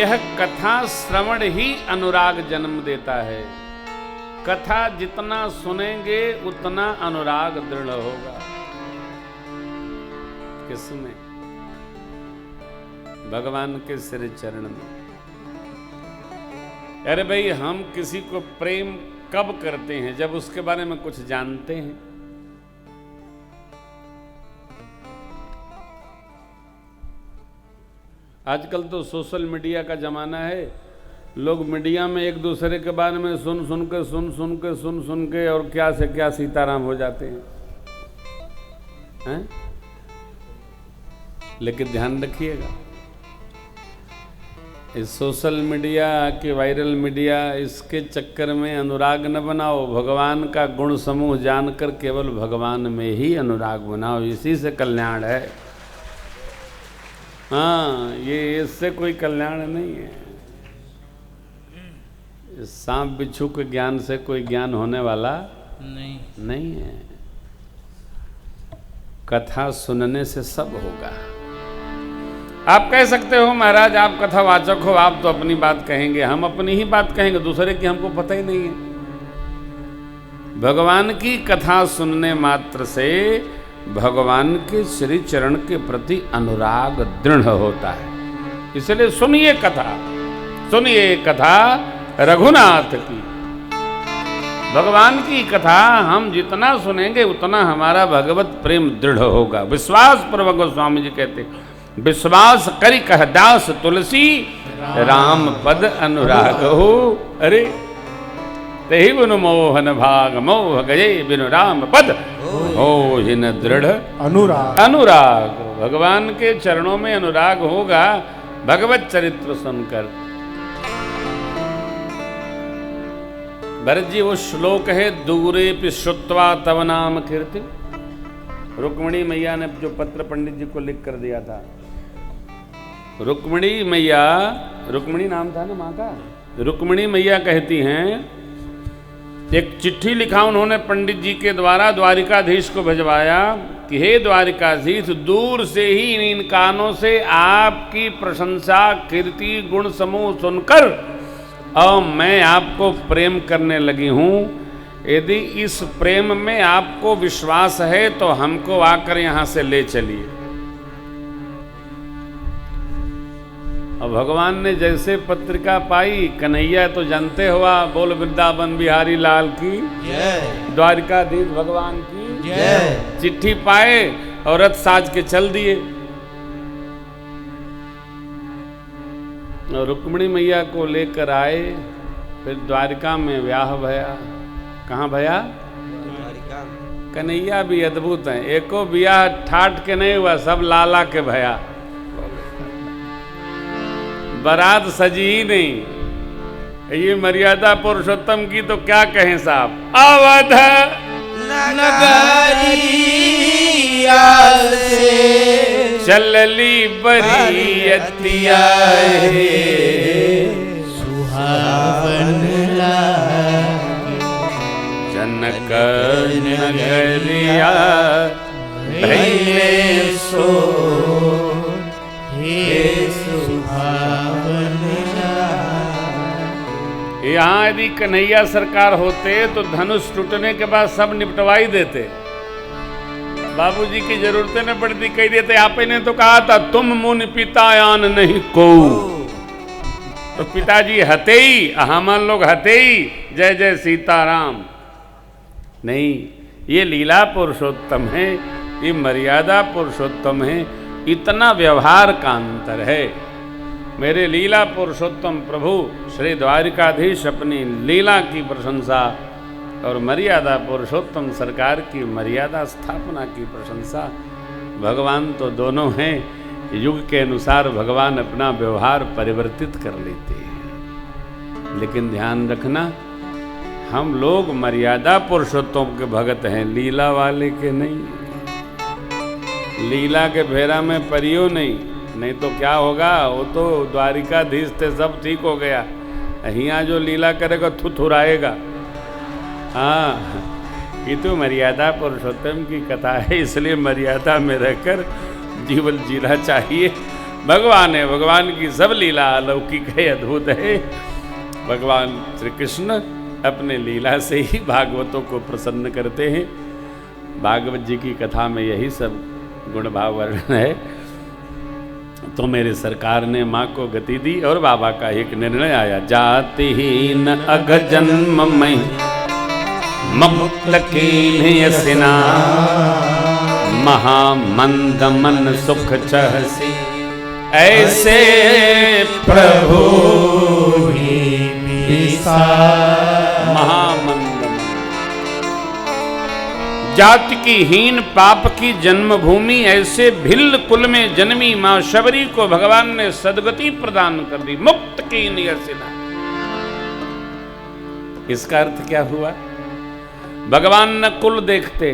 यह कथा श्रवण ही अनुराग जन्म देता है। कथा जितना सुनेंगे उतना अनुराग दृढ़ होगा। किसमें? भगवान के श्री चरण में। अरे भाई, हम किसी को प्रेम कब करते हैं? जब उसके बारे में कुछ जानते हैं। आजकल तो सोशल मीडिया का जमाना है। लोग मीडिया में एक दूसरे के बारे में सुन सुन के और क्या से क्या सीताराम हो जाते हैं? लेकिन ध्यान रखिएगा, इस सोशल मीडिया के वायरल मीडिया, इसके चक्कर में अनुराग न बनाओ। भगवान का गुण समूह जानकर केवल भगवान में ही अनुराग बनाओ, इसी से कल्याण है। हाँ, ये इससे कोई कल्याण नहीं है। सांप बिच्छू के ज्ञान से कोई ज्ञान होने वाला नहीं है। कथा सुनने से सब होगा। आप कह सकते हो महाराज आप कथावाचक हो, आप तो अपनी बात कहेंगे। हम अपनी ही बात कहेंगे, दूसरे की हमको पता ही नहीं है। भगवान की कथा सुनने मात्र से भगवान के श्री चरण के प्रति अनुराग दृढ़ होता है। इसलिए सुनिए कथा रघुनाथ की। भगवान की कथा हम जितना सुनेंगे उतना हमारा भगवत प्रेम दृढ़ होगा। विश्वास पूर्वक गोस्वामी जी कहते, विश्वास करी कह दास तुलसी राम पद अनुराग हो। अरे तेहि बिनु मोहन भाग मोह गए बिनु राम पद हो हिन दृढ़ अनुराग। भगवान के चरणों में अनुराग होगा भगवत चरित्र सुनकर। भरत जी, वो श्लोक है दूरे पे श्रुत्वा तव नाम कीर्ति। रुक्मिणी मैया ने जो पत्र पंडित जी को लिख कर दिया था, रुक्मिणी मैया, रुक्मिणी नाम था ना माँ का, रुक्मिणी मैया कहती हैं, एक चिट्ठी लिखा उन्होंने पंडित जी के द्वारा द्वारिकाधीश को भिजवाया कि हे द्वारिकाधीश, दूर से ही इन कानों से आपकी प्रशंसा कीर्ति गुण समूह सुनकर और मैं आपको प्रेम करने लगी हूँ। यदि इस प्रेम में आपको विश्वास है तो हमको आकर यहाँ से ले चलिए। और भगवान ने जैसे पत्रिका पाई, कन्हैया तो जानते हो, बोल वृंदावन बिहारी लाल की जय, द्वारिकाधीश भगवान की जय। चिट्ठी पाए और रथ साज के चल दिए। और रुक्मिणी मैया को लेकर आए, फिर द्वारिका में ब्याह भया। कहाँ भया? कन्हैया भी अद्भुत हैं, एको ब्याह ठाट के नहीं हुआ, सब लाला के भया। बारात सजी ही नहीं। ये मर्यादा पुरुषोत्तम की तो क्या कहें साहब। अवध नगरिया से चलली बरियतिया सुहावन जनक नगरिया भैले सो यहाँ यदि कन्हैया सरकार होते तो धनुष टूटने के बाद सब निपटवाई देते। बाबूजी की जरूरतें न पड़ती, कह देते। आप ने तो कहा था तुम मुनि पितायान नहीं को, तो पिताजी हते ही, हम लोग हते ही, जय जय सीताराम। नहीं, ये लीला पुरुषोत्तम है, ये मर्यादा पुरुषोत्तम है। इतना व्यवहार का अंतर है। मेरे लीला पुरुषोत्तम प्रभु श्री द्वारिकाधीश अपनी लीला की प्रशंसा और मर्यादा पुरुषोत्तम सरकार की मर्यादा स्थापना की प्रशंसा। भगवान तो दोनों हैं, युग के अनुसार भगवान अपना व्यवहार परिवर्तित कर लेते हैं। लेकिन ध्यान रखना, हम लोग मर्यादा पुरुषोत्तम के भगत हैं, लीला वाले के नहीं। लीला के फेरा में परियो नहीं तो क्या होगा। वो तो द्वारिकाधीश थे, सब ठीक हो गया। यहाँ जो लीला करेगा थुथुराएगा। हाँ, ये तो मर्यादा पुरुषोत्तम की कथा है, इसलिए मर्यादा में रहकर जीवन जीना चाहिए। भगवान है, भगवान की सब लीला अलौकिक है, अद्भुत है। भगवान श्री कृष्ण अपने लीला से ही भागवतों को प्रसन्न करते हैं। भागवत जी की कथा में यही सब गुण भाव वर्णन है। तो मेरे सरकार ने माँ को गति दी और बाबा का एक निर्णय आया, जातिहीन अघ जन्म में मुक्त कीन्यसिना महामंद मन सुख चहसी ऐसे प्रभु महामंद जाति की हीन पाप की जन्मभूमि ऐसे भिल्ल कुल में जन्मी मां शबरी को भगवान ने सदगति प्रदान कर दी, मुक्त की नियसिना। इसका अर्थ क्या हुआ? भगवान न कुल देखते,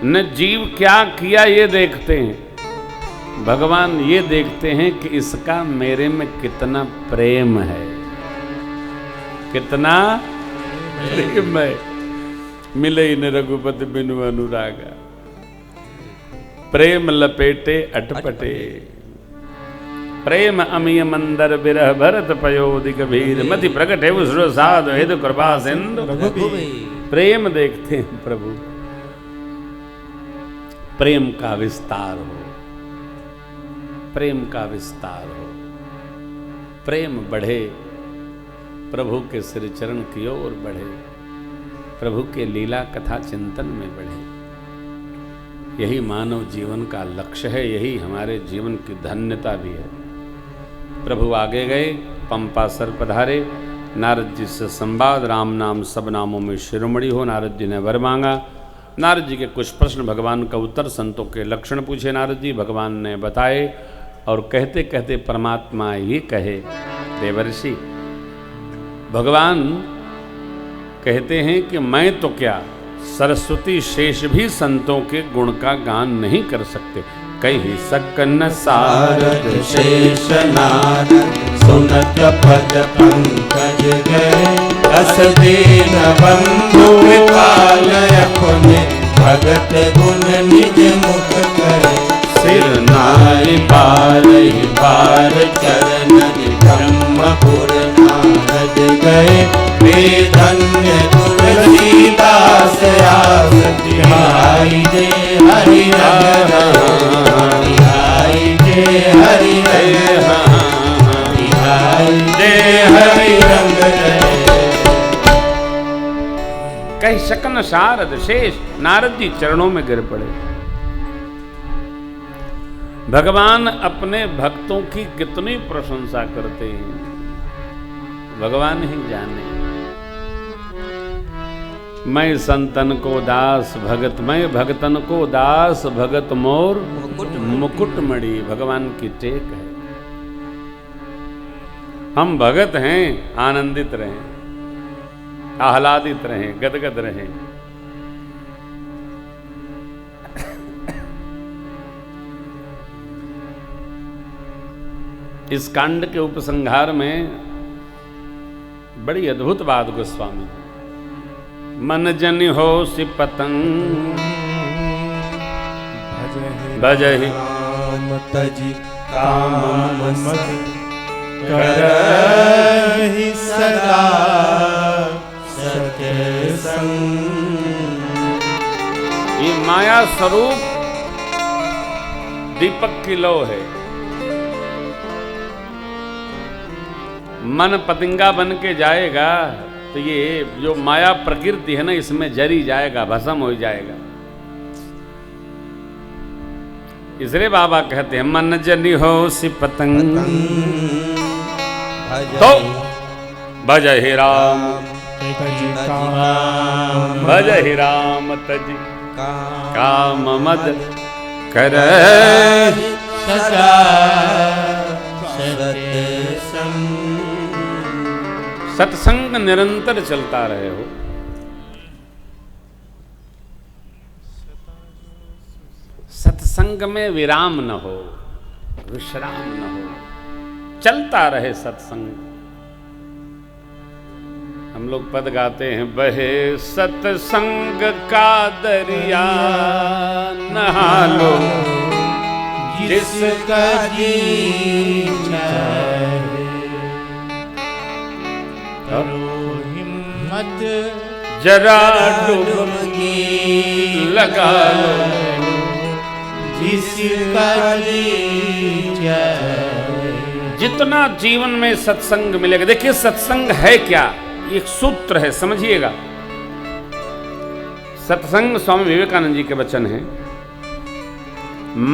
न जीव क्या किया ये देखते हैं, भगवान ये देखते हैं कि इसका मेरे में कितना प्रेम है, कितना प्रेम है। मिले न रघुपति बिनु अनुरागा, प्रेम लपेटे अटपटे, प्रेम अमिय मंदर बिरह भरत पयोधि गभीर मति प्रकट है उसरो साध हेतु कृपा सिंधु। प्रेम देखते हैं प्रभु, प्रेम का विस्तार हो, प्रेम का विस्तार हो, प्रेम बढ़े, प्रभु के श्री चरण की ओर बढ़े, प्रभु के लीला कथा चिंतन में बढ़े। यही मानव जीवन का लक्ष्य है, यही हमारे जीवन की धन्यता भी है। प्रभु आगे गए, पंपा सर पधारे, नारद जी से संवाद, राम नाम सब नामों में शिरोमणि हो। नारद जी ने वर मांगा। नारद जी के कुछ प्रश्न, भगवान का उत्तर, संतों के लक्षण पूछे नारद जी, भगवान ने बताए। और कहते कहते परमात्मा ये कहे, देवर्षि भगवान कहते हैं कि मैं तो क्या, सरस्वती शेष भी संतों के गुण का गान नहीं कर सकते। कहीं सकन सारद शेष नारद सुनत पद पंकज गए, अस दीन बंधु कृपाल अपने भगत गुण निज मुख करे। सिर नारि पार पार चरण ब्रह्मपुर नारद गए, वे धन्य तुलसीदास आस तिहाई जे हरि रंग तिहाई जे हरि तिहाई जे हरि रंग। कहीं शकन शारद शेष, नारद जी चरणों में गिर पड़े। भगवान अपने भक्तों की कितनी प्रशंसा करते हैं, भगवान ही जाने। मैं संतन को दास भगत, मैं भगतन को दास भगत मोर मुकुटमणि, भगवान की टेक है। हम भगत हैं, आनंदित रहें, आह्लादित रहें, गदगद रहें। इस कांड के उपसंहार में बड़ी अद्भुत बात गोस्वामी, मन जन हो सि पतंग भजहि तजि काम मद करहि सदा सत्य संग। ये माया स्वरूप दीपक की लौ है। मन पतंगा बन के जाएगा तो ये जो माया प्रकृति है ना, इसमें जरी जाएगा, भस्म हो जाएगा। इसलिए बाबा कहते हैं मन जनी हो सि पतंग तो भजहि राम भजहि राम तजि काम मद करहि सदा सत्य संग। सत्संग निरंतर चलता रहे हो। सत्संग में विराम न हो, विश्राम न हो, चलता रहे सत्संग। हम लोग पद गाते हैं, बहे सत्संग का दरिया नहा लो जिसका जी चाहे करो हिम्मत जरा डुबकी लगा लो, जिसका जी चाहे। जितना जीवन में सत्संग मिलेगा। देखिए सत्संग है क्या, एक सूत्र है, समझिएगा। सत्संग स्वामी विवेकानंद जी के वचन हैं।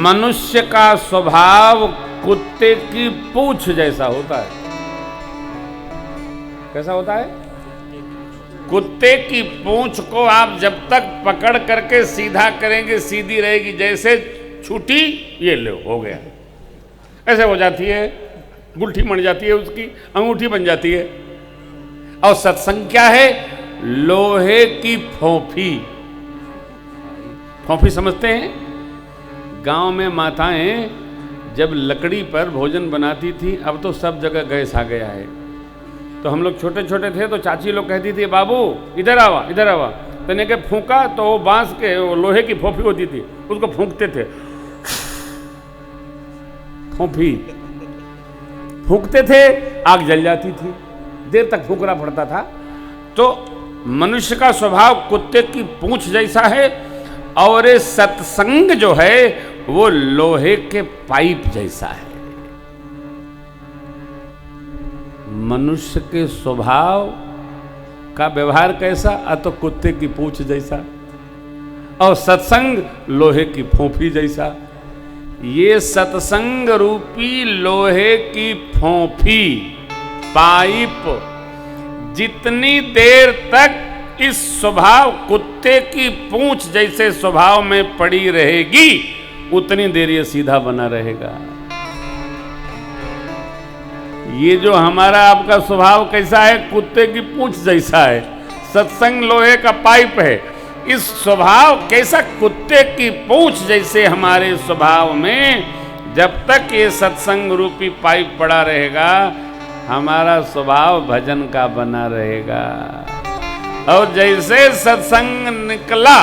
मनुष्य का स्वभाव कुत्ते की पूंछ जैसा होता है। कैसा होता है? कुत्ते की पूंछ को आप जब तक पकड़ करके सीधा करेंगे सीधी रहेगी, जैसे छूटी ये लो हो गया, ऐसे हो जाती है, गुल्ठी मर जाती है, उसकी अंगूठी बन जाती है। और सत्संग क्या है? लोहे की फोफी। फोफी समझते हैं? गांव में माताएं जब लकड़ी पर भोजन बनाती थी, अब तो सब जगह गैस आ गया है, तो हम लोग छोटे छोटे थे तो चाची लोग कहती थी बाबू इधर आवा इधर आवा, तने के फूंका तो वो बांस के वो लोहे की फोफी होती थी, उसको फूंकते थे, फोफी फूंकते थे, आग जल जाती थी, देर तक फूंकना पड़ता था। तो मनुष्य का स्वभाव कुत्ते की पूंछ जैसा है, और ये सत्संग जो है वो लोहे के पाइप जैसा है। मनुष्य के स्वभाव का व्यवहार कैसा? तो कुत्ते की पूंछ जैसा, और सत्संग लोहे की फोफी जैसा। ये सत्संग रूपी लोहे की फोफी पाइप जितनी देर तक इस स्वभाव कुत्ते की पूंछ जैसे स्वभाव में पड़ी रहेगी, उतनी देर ये सीधा बना रहेगा। ये जो हमारा आपका स्वभाव कैसा है? कुत्ते की पूंछ जैसा है। सत्संग लोहे का पाइप है। इस स्वभाव कैसा? कुत्ते की पूंछ जैसे हमारे स्वभाव में जब तक ये सत्संग रूपी पाइप पड़ा रहेगा, हमारा स्वभाव भजन का बना रहेगा। और जैसे सत्संग निकला,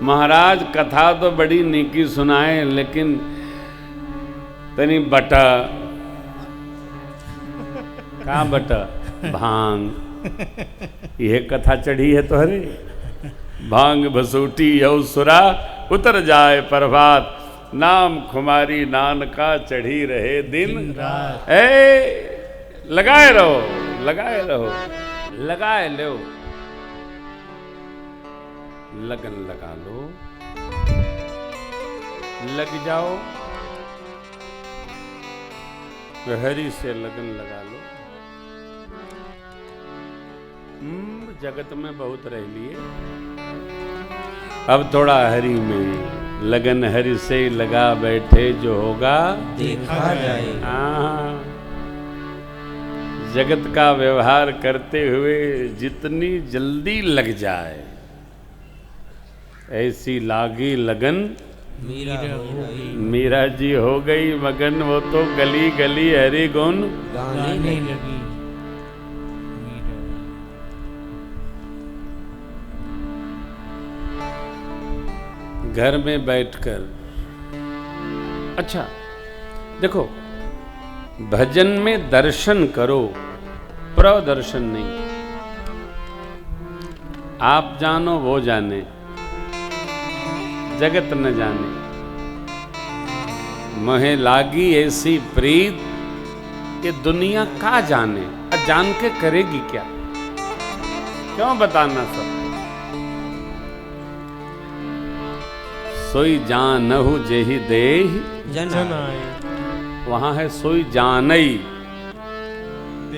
महाराज कथा तो बड़ी नीकी सुनाए, लेकिन तनी बटा कहाँ बटा भांग, यह कथा चढ़ी है तो हरे भांग भसूटी यौ सुरा उतर जाए प्रभात, नाम खुमारी नानका चढ़ी रहे दिन रात। लगाए रहो लगाए रहो, लगाए लो, लगन लगा लो, लग जाओ, हरि से लगन लगा लो। जगत में बहुत रह लिए, अब थोड़ा हरि में लगन, हरि से लगा बैठे जो होगा देखा जाए। हाँ, जगत का व्यवहार करते हुए जितनी जल्दी लग जाए, ऐसी लागी लगन मीरा जी हो गई मगन, वो तो गली गली हरि गुण गाने लगी। घर में बैठकर, अच्छा देखो, भजन में दर्शन करो, प्रदर्शन नहीं। आप जानो वो जाने, जगत न जाने। महे लागी ऐसी प्रीत कि दुनिया का जाने, और जान के करेगी क्या? क्यों बताना सब? सोई जानहु जेहि देहि जनाए। वहां है सोई जानई,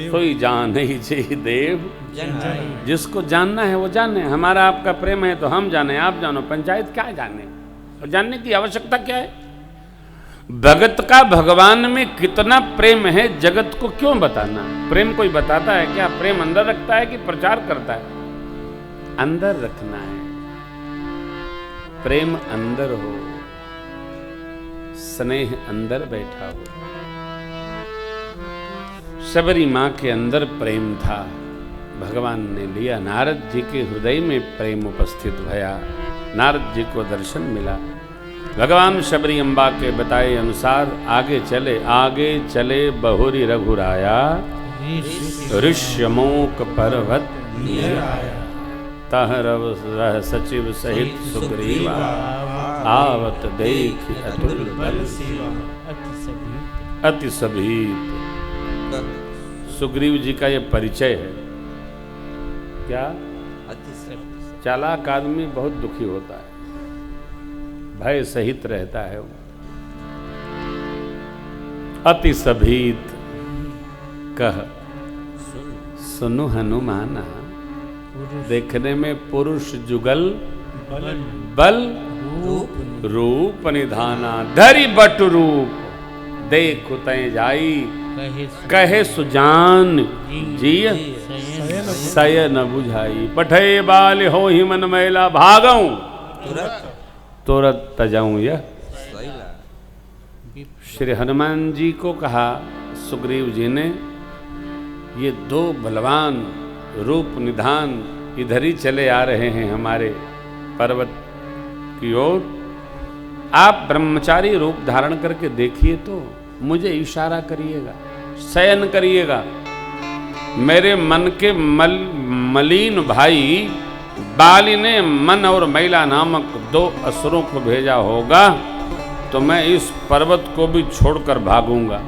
सोई जानई जेहि देव जनाए। जिसको जानना है वो जाने। हमारा आपका प्रेम है तो हम जाने, आप जानो, पंचायत क्या जाने? और जानने की आवश्यकता क्या है? भगत का भगवान में कितना प्रेम है, जगत को क्यों बताना? प्रेम कोई बताता है क्या? प्रेम अंदर रखता है कि प्रचार करता है? अंदर रखना है। प्रेम अंदर हो, स्नेह अंदर बैठा हो। सबरी मां के अंदर प्रेम था, भगवान ने लिया। नारद जी के हृदय में प्रेम उपस्थित भया, नारद जी को दर्शन मिला। भगवान शबरी अम्बा के बताए अनुसार आगे चले बहुरी रघुराया, ऋष्यमूक पर्वत तहरव रह सचिव सहित सुग्रीवा, आवत देख अतुल बल अति सभीत। सुग्रीव जी का ये परिचय है। क्या? चालाक आदमी बहुत दुखी होता है, भय सहित रहता है वो। अति सभीत कह सुनु हनुमाना, देखने में पुरुष जुगल बल रूप निधाना, धरि बट रूप देख तय जाई, कहे सुजान जिय सयन बुझाई। पठे बाल हो ही मन मैला, भागऊं तुरत तजाऊं यह। श्री हनुमान जी को कहा सुग्रीव जी ने, ये दो बलवान रूप निधान इधर ही चले आ रहे हैं हमारे पर्वत की ओर। आप ब्रह्मचारी रूप धारण करके देखिए तो मुझे इशारा करिएगा, शयन करिएगा। मेरे मन के मलिन भाई बाली ने मन और मैला नामक दो असुरों को भेजा होगा, तो मैं इस पर्वत को भी छोड़कर भागूंगा।